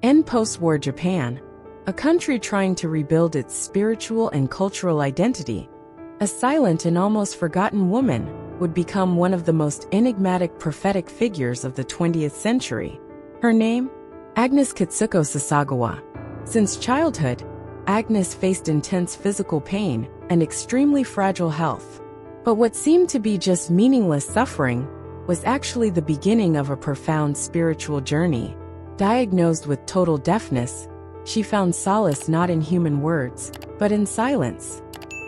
In post-war Japan, a country trying to rebuild its spiritual and cultural identity, a silent and almost forgotten woman would become one of the most enigmatic prophetic figures of the 20th century. Her name? Agnes Katsuko Sasagawa. Since childhood, Agnes faced intense physical pain and extremely fragile health. But what seemed to be just meaningless suffering was actually the beginning of a profound spiritual journey. Diagnosed with total deafness, she found solace not in human words, but in silence.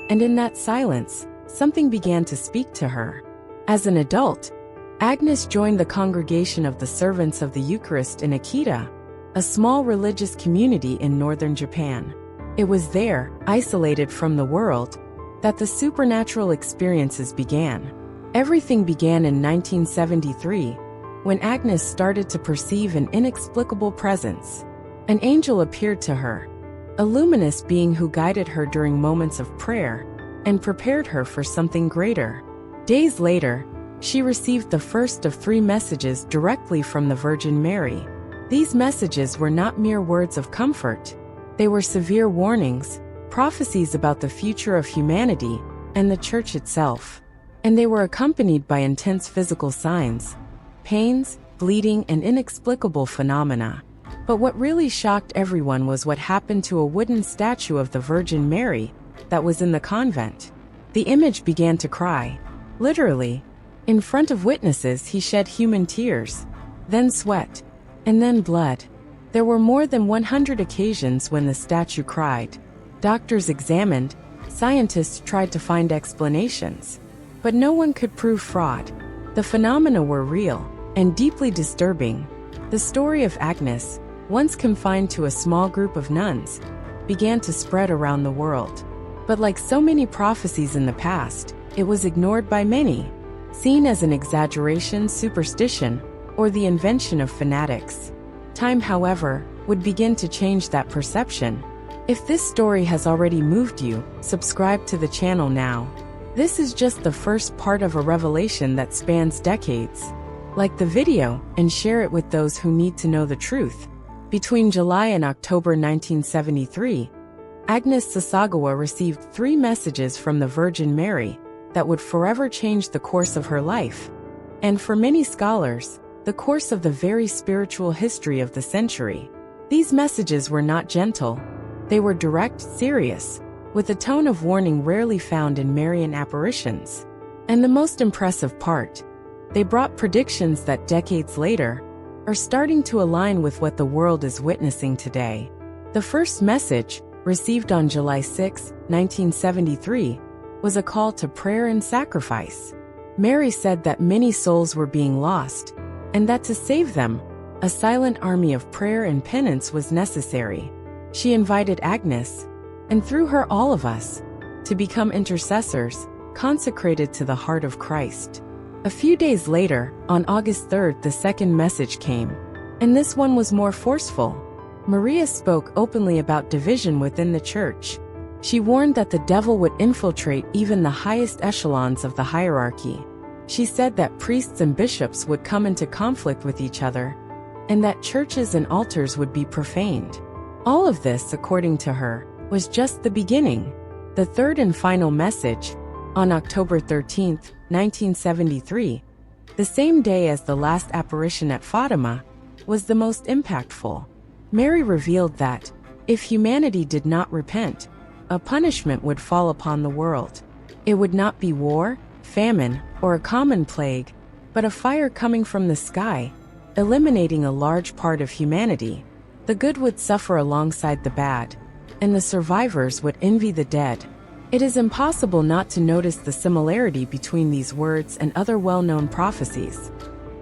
And in that silence, something began to speak to her. As an adult, Agnes joined the congregation of the Servants of the Eucharist in Akita, a small religious community in northern Japan. It was there, isolated from the world, that the supernatural experiences began. Everything began in 1973, when Agnes started to perceive an inexplicable presence. An angel appeared to her, a luminous being who guided her during moments of prayer and prepared her for something greater. Days later, she received the first of 3 messages directly from the Virgin Mary. These messages were not mere words of comfort. They were severe warnings, prophecies about the future of humanity and the Church itself. And they were accompanied by intense physical signs, pains, bleeding, and inexplicable phenomena. But what really shocked everyone was what happened to a wooden statue of the Virgin Mary that was in the convent. The image began to cry. Literally, in front of witnesses, he shed human tears, then sweat, and then blood. There were more than 100 occasions when the statue cried. Doctors examined, scientists tried to find explanations, but no one could prove fraud. The phenomena were real and deeply disturbing. The story of Agnes, once confined to a small group of nuns, began to spread around the world. But like so many prophecies in the past, it was ignored by many, seen as an exaggeration, superstition, or the invention of fanatics. Time, however, would begin to change that perception. If this story has already moved you, subscribe to the channel now. This is just the first part of a revelation that spans decades. Like the video and share it with those who need to know the truth. Between July and October 1973, Agnes Sasagawa received 3 messages from the Virgin Mary that would forever change the course of her life, and for many scholars, the course of the very spiritual history of the century. These messages were not gentle. They were direct, serious, with a tone of warning rarely found in Marian apparitions. And the most impressive part, they brought predictions that decades later are starting to align with what the world is witnessing today. The first message, received on July 6, 1973, was a call to prayer and sacrifice. Mary said that many souls were being lost, and that to save them, a silent army of prayer and penance was necessary. She invited Agnes, and through her all of us, to become intercessors, consecrated to the heart of Christ. A few days later, on August 3rd, the second message came, and this one was more forceful. Maria spoke openly about division within the Church. She warned that the devil would infiltrate even the highest echelons of the hierarchy. She said that priests and bishops would come into conflict with each other, and that churches and altars would be profaned. All of this, according to her, was just the beginning. The third and final message, on October 13, 1973, the same day as the last apparition at Fatima, was the most impactful. Mary revealed that, if humanity did not repent, a punishment would fall upon the world. It would not be war, famine, or a common plague, but a fire coming from the sky, eliminating a large part of humanity. The good would suffer alongside the bad, and the survivors would envy the dead. It is impossible not to notice the similarity between these words and other well-known prophecies,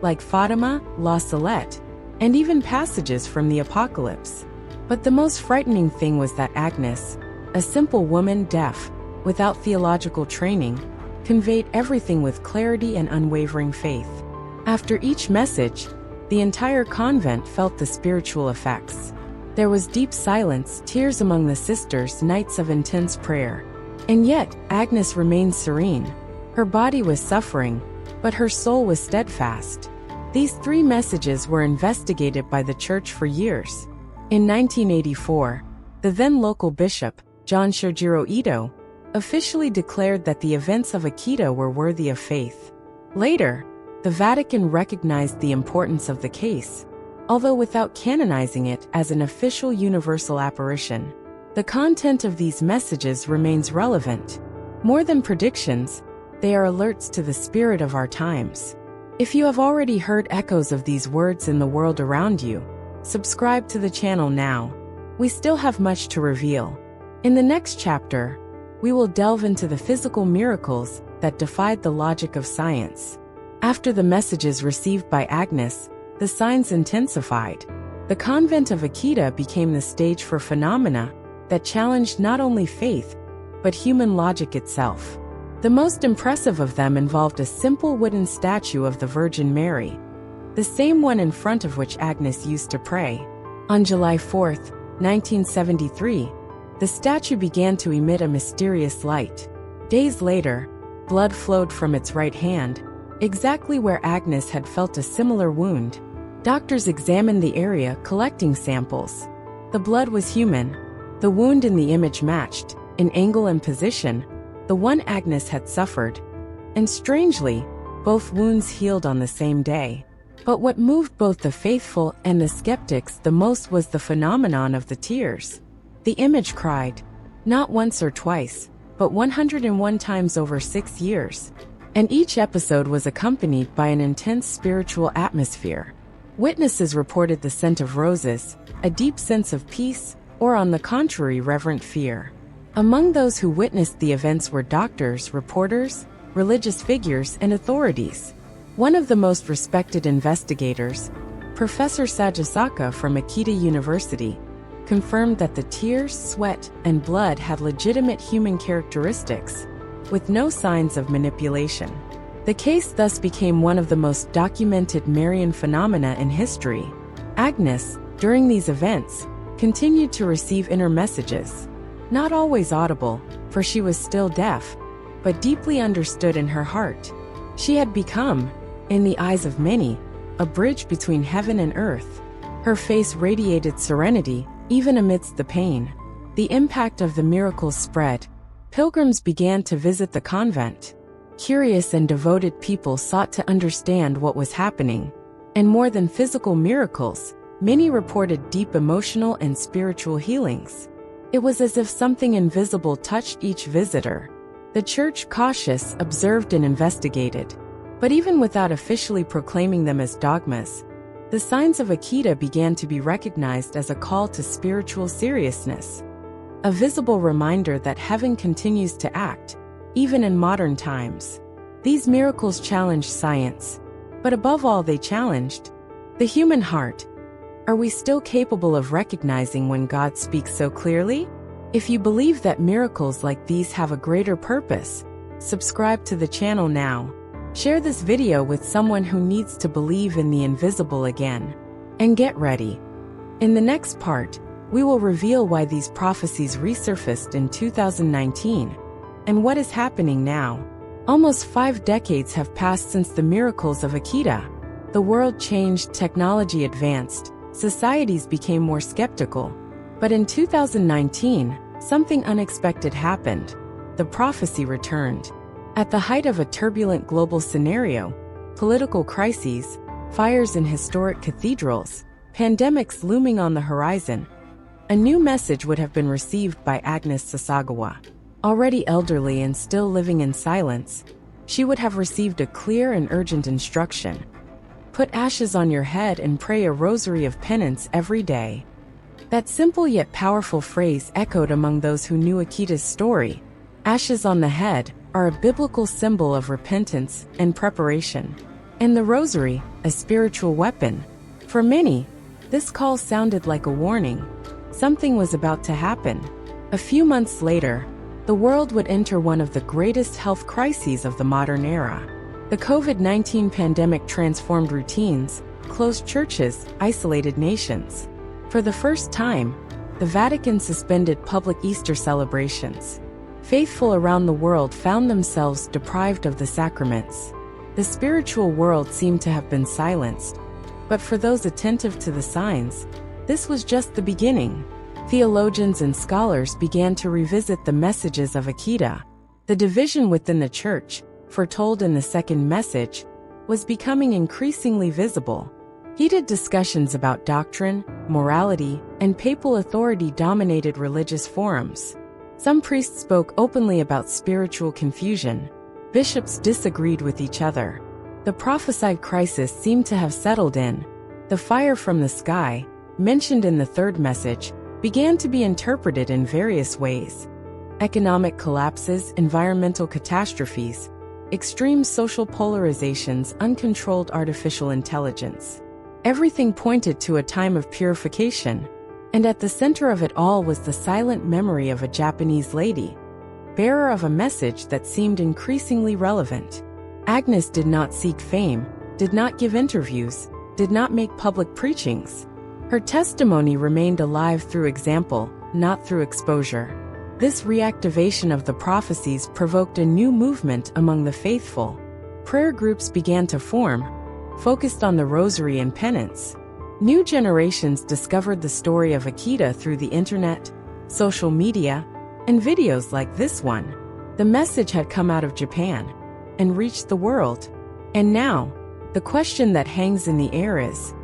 like Fatima, La Salette, and even passages from the Apocalypse. But the most frightening thing was that Agnes, a simple woman deaf, without theological training, conveyed everything with clarity and unwavering faith. After each message, the entire convent felt the spiritual effects. There was deep silence, tears among the sisters, nights of intense prayer. And yet, Agnes remained serene. Her body was suffering, but her soul was steadfast. These 3 messages were investigated by the Church for years. In 1984, the then local bishop, John Shojiro Ito, officially declared that the events of Akita were worthy of faith. Later, the Vatican recognized the importance of the case, although without canonizing it as an official universal apparition. The content of these messages remains relevant. More than predictions, they are alerts to the spirit of our times. If you have already heard echoes of these words in the world around you, subscribe to the channel now. We still have much to reveal. In the next chapter, we will delve into the physical miracles that defied the logic of science. After the messages received by Agnes, the signs intensified. The convent of Akita became the stage for phenomena that challenged not only faith, but human logic itself. The most impressive of them involved a simple wooden statue of the Virgin Mary, the same one in front of which Agnes used to pray. On July 4, 1973, the statue began to emit a mysterious light. Days later, blood flowed from its right hand, exactly where Agnes had felt a similar wound. Doctors examined the area, collecting samples. The blood was human. The wound in the image matched, in angle and position, the one Agnes had suffered. And strangely, both wounds healed on the same day. But what moved both the faithful and the skeptics the most was the phenomenon of the tears. The image cried, not once or twice, but 101 times over 6 years. And each episode was accompanied by an intense spiritual atmosphere. Witnesses reported the scent of roses, a deep sense of peace, or on the contrary, reverent fear. Among those who witnessed the events were doctors, reporters, religious figures, and authorities. One of the most respected investigators, Professor Sasagawa from Akita University, confirmed that the tears, sweat, and blood had legitimate human characteristics, with no signs of manipulation. The case thus became one of the most documented Marian phenomena in history. Agnes, during these events, continued to receive inner messages. Not always audible, for she was still deaf, but deeply understood in her heart. She had become, in the eyes of many, a bridge between heaven and earth. Her face radiated serenity, even amidst the pain. The impact of the miracles spread. Pilgrims began to visit the convent. Curious and devoted people sought to understand what was happening. And more than physical miracles, many reported deep emotional and spiritual healings. It was as if something invisible touched each visitor. The church, cautious, observed and investigated. But even without officially proclaiming them as dogmas, the signs of Akita began to be recognized as a call to spiritual seriousness. A visible reminder that heaven continues to act, even in modern times. These miracles challenged science, but above all they challenged the human heart. Are we still capable of recognizing when God speaks so clearly? If you believe that miracles like these have a greater purpose, subscribe to the channel now. Share this video with someone who needs to believe in the invisible again. And get ready. In the next part, we will reveal why these prophecies resurfaced in 2019 and what is happening now. Almost 5 decades have passed since the miracles of Akita. The world changed, technology advanced, societies became more skeptical. But in 2019, something unexpected happened. The prophecy returned. At the height of a turbulent global scenario, political crises, fires in historic cathedrals, pandemics looming on the horizon, a new message would have been received by Agnes Sasagawa. Already elderly and still living in silence, she would have received a clear and urgent instruction. Put ashes on your head and pray a rosary of penance every day. That simple yet powerful phrase echoed among those who knew Akita's story. Ashes on the head are a biblical symbol of repentance and preparation, and the rosary, a spiritual weapon. For many, this call sounded like a warning. Something was about to happen. A few months later, the world would enter one of the greatest health crises of the modern era. The COVID-19 pandemic transformed routines, closed churches, isolated nations. For the first time, the Vatican suspended public Easter celebrations. Faithful around the world found themselves deprived of the sacraments. The spiritual world seemed to have been silenced. But for those attentive to the signs, this was just the beginning. Theologians and scholars began to revisit the messages of Akita. The division within the church, foretold in the second message, was becoming increasingly visible. Heated discussions about doctrine, morality, and papal authority dominated religious forums. Some priests spoke openly about spiritual confusion. Bishops disagreed with each other. The prophesied crisis seemed to have settled in. The fire from the sky, mentioned in the third message, began to be interpreted in various ways. Economic collapses, environmental catastrophes, extreme social polarizations, uncontrolled artificial intelligence. Everything pointed to a time of purification. And at the center of it all was the silent memory of a Japanese lady, bearer of a message that seemed increasingly relevant. Agnes did not seek fame, did not give interviews, did not make public preachings. Her testimony remained alive through example, not through exposure. This reactivation of the prophecies provoked a new movement among the faithful. Prayer groups began to form, focused on the rosary and penance. New generations discovered the story of Akita through the internet, social media, and videos like this one. The message had come out of Japan and reached the world. And now, the question that hangs in the air is,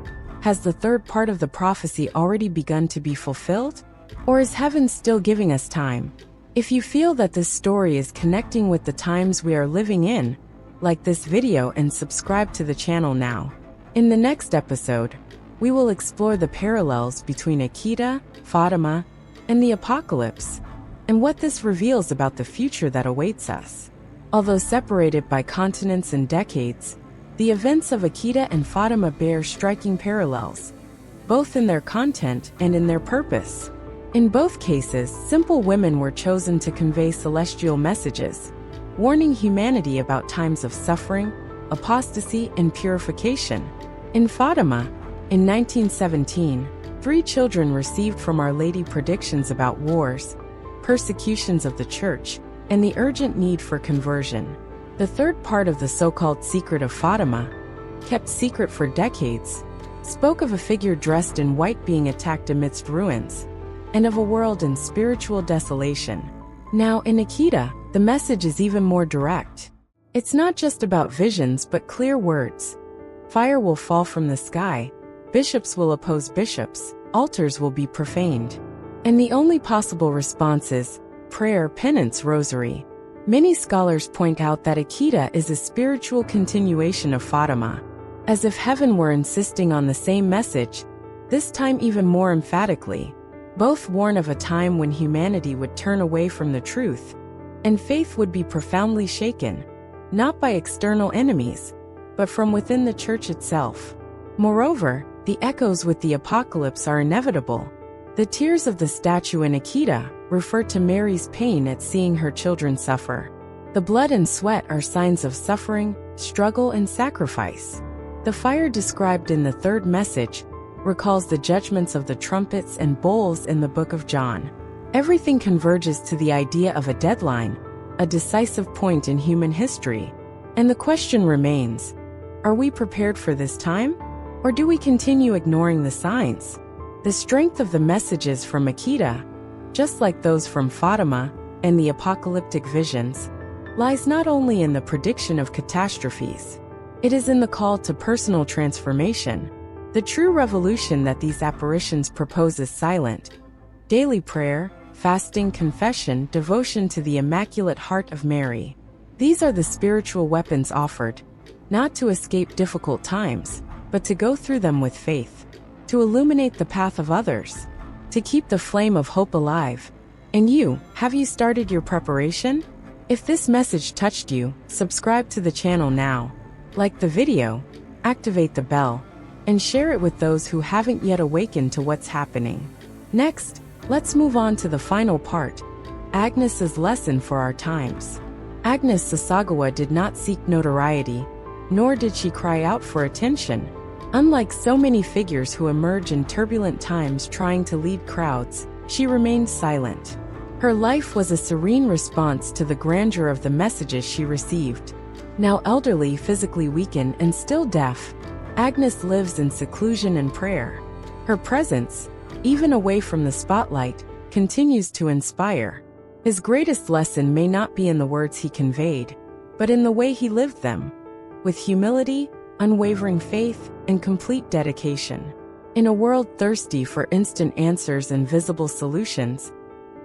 has the third part of the prophecy already begun to be fulfilled? Or is heaven still giving us time? If you feel that this story is connecting with the times we are living in, like this video and subscribe to the channel now. In the next episode, we will explore the parallels between Akita, Fatima, and the apocalypse, and what this reveals about the future that awaits us. Although separated by continents and decades, the events of Akita and Fatima bear striking parallels, both in their content and in their purpose. In both cases, simple women were chosen to convey celestial messages, warning humanity about times of suffering, apostasy, and purification. In Fatima, in 1917, 3 children received from Our Lady predictions about wars, persecutions of the church, and the urgent need for conversion. The third part of the so-called Secret of Fatima, kept secret for decades, spoke of a figure dressed in white being attacked amidst ruins, and of a world in spiritual desolation. Now, in Akita, the message is even more direct. It's not just about visions but clear words. Fire will fall from the sky, bishops will oppose bishops, altars will be profaned. And the only possible response is prayer, penance, rosary. Many scholars point out that Akita is a spiritual continuation of Fatima, as if heaven were insisting on the same message, this time even more emphatically. Both warn of a time when humanity would turn away from the truth, and faith would be profoundly shaken, not by external enemies, but from within the church itself. Moreover, the echoes with the apocalypse are inevitable. The tears of the statue in Akita refer to Mary's pain at seeing her children suffer. The blood and sweat are signs of suffering, struggle, and sacrifice. The fire described in the third message recalls the judgments of the trumpets and bowls in the book of John. Everything converges to the idea of a deadline, a decisive point in human history. And the question remains, are we prepared for this time? Or do we continue ignoring the signs? The strength of the messages from Akita, just like those from Fatima and the apocalyptic visions, lies not only in the prediction of catastrophes. It is in the call to personal transformation. The true revolution that these apparitions propose is silent. Daily prayer, fasting, confession, devotion to the Immaculate Heart of Mary. These are the spiritual weapons offered, not to escape difficult times, but to go through them with faith, to illuminate the path of others, to keep the flame of hope alive. And you, have you started your preparation? If this message touched you, subscribe to the channel now, like the video, activate the bell, and share it with those who haven't yet awakened to what's happening. Next, let's move on to the final part, Agnes's lesson for our times. Agnes Sasagawa did not seek notoriety, nor did she cry out for attention. Unlike so many figures who emerge in turbulent times trying to lead crowds, she remained silent. Her life was a serene response to the grandeur of the messages she received. Now elderly, physically weakened, and still deaf, Agnes lives in seclusion and prayer. Her presence, even away from the spotlight, continues to inspire. His greatest lesson may not be in the words he conveyed, but in the way he lived them, with humility, unwavering faith, and complete dedication. In a world thirsty for instant answers and visible solutions,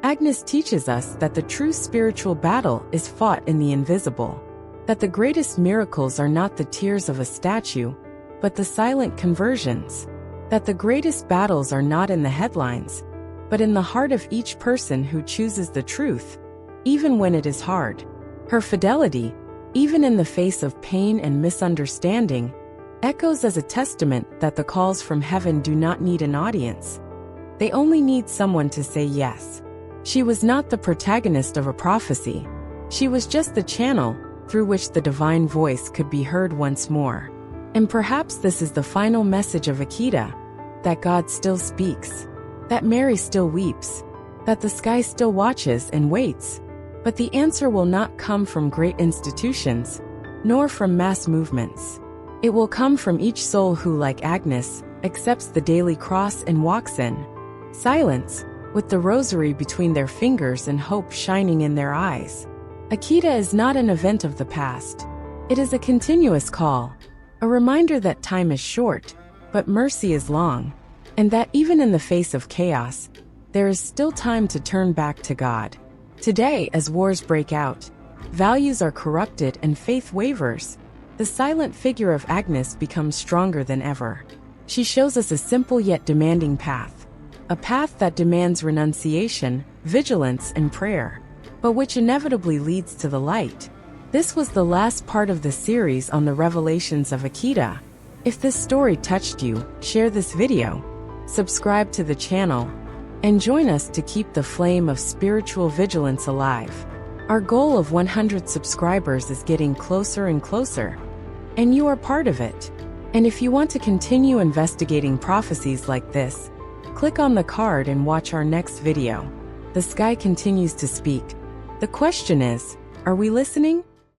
Agnes teaches us that the true spiritual battle is fought in the invisible, that the greatest miracles are not the tears of a statue, but the silent conversions, that the greatest battles are not in the headlines, but in the heart of each person who chooses the truth, even when it is hard. Her fidelity, even in the face of pain and misunderstanding, echoes as a testament that the calls from heaven do not need an audience. They only need someone to say yes. She was not the protagonist of a prophecy. She was just the channel through which the divine voice could be heard once more. And perhaps this is the final message of Akita, that God still speaks, that Mary still weeps, that the sky still watches and waits. But the answer will not come from great institutions, nor from mass movements. It will come from each soul who, like Agnes, accepts the daily cross and walks in silence, with the rosary between their fingers and hope shining in their eyes. Akita is not an event of the past. It is a continuous call, a reminder that time is short, but mercy is long, and that even in the face of chaos, there is still time to turn back to God. Today, as wars break out, values are corrupted and faith wavers, the silent figure of Agnes becomes stronger than ever. She shows us a simple yet demanding path, a path that demands renunciation, vigilance, and prayer, but which inevitably leads to the light. This was the last part of the series on the revelations of Akita. If this story touched you, share this video, subscribe to the channel, and join us to keep the flame of spiritual vigilance alive. Our goal of 100 subscribers is getting closer and closer, and you are part of it. And if you want to continue investigating prophecies like this, click on the card and watch our next video. The sky continues to speak. The question is, are we listening?